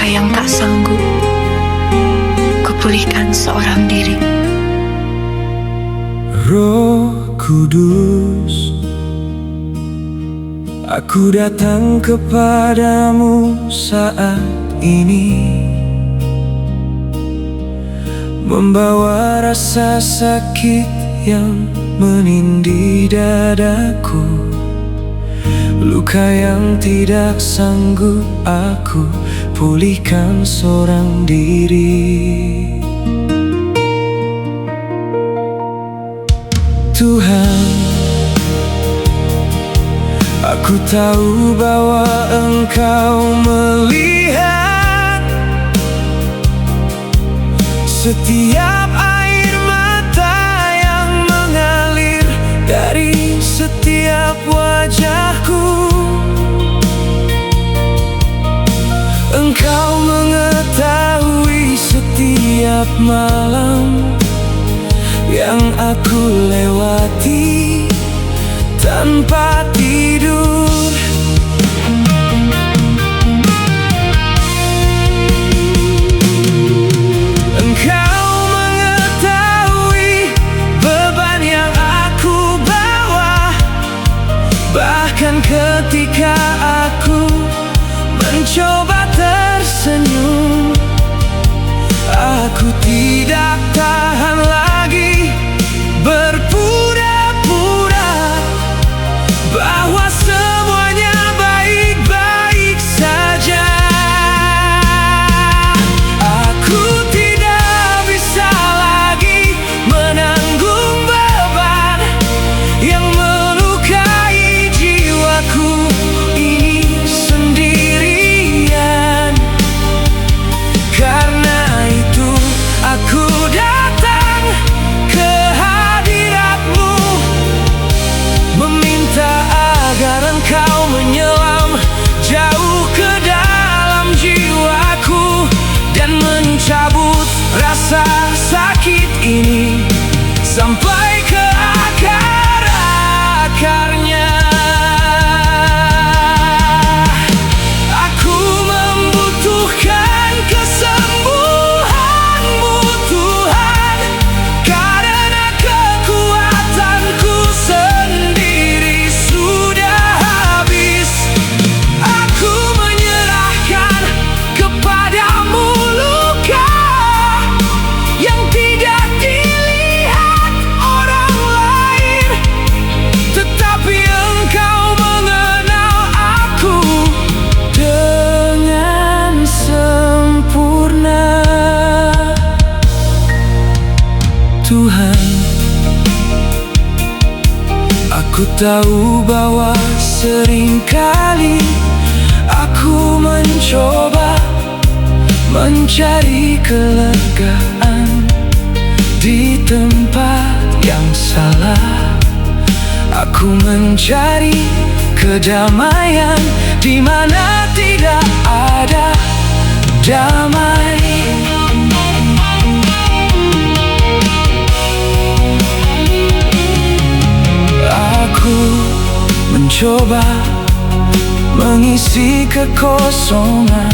yang tak sanggup kupulihkan seorang diri. Roh Kudus, aku datang kepadamu saat ini, membawa rasa sakit yang menindih dadaku, luka yang tidak sanggup aku pulihkan seorang diri. Tuhan, aku tahu bahwa Engkau melihat setiap air mata yang mengalir dari setiap wajahku. Engkau mengetahui setiap malam yang aku lewati tanpa tidur. Engkau mengetahui beban yang aku bawa, bahkan ketika aku mencoba tersenyum, aku tidak tahan lagi berpura-pura bahwa semuanya baik-baik saja. Aku tidak bisa lagi menanggung beban yang melukai jiwaku ini sendirian. Karena itu aku datang ke hadirat-Mu, meminta agar Engkau menyelam jauh ke dalam jiwaku dan mencabut rasa sakit ini sampai ke akar-akarnya. Aku membutuhkan kesembuhan-Mu, Tuhan, karena kekuatanku sendiri sudah habis. Aku menyerahkan kepadamu luka yang tidak dilihat orang lain, tetapi Engkau mengenal aku dengan sempurna. Tuhan, aku tahu bahwa seringkali aku mencoba mencari kelegaan di tempat yang salah. Aku mencari kedamaian di mana tidak ada damai. Aku mencoba mengisi kekosongan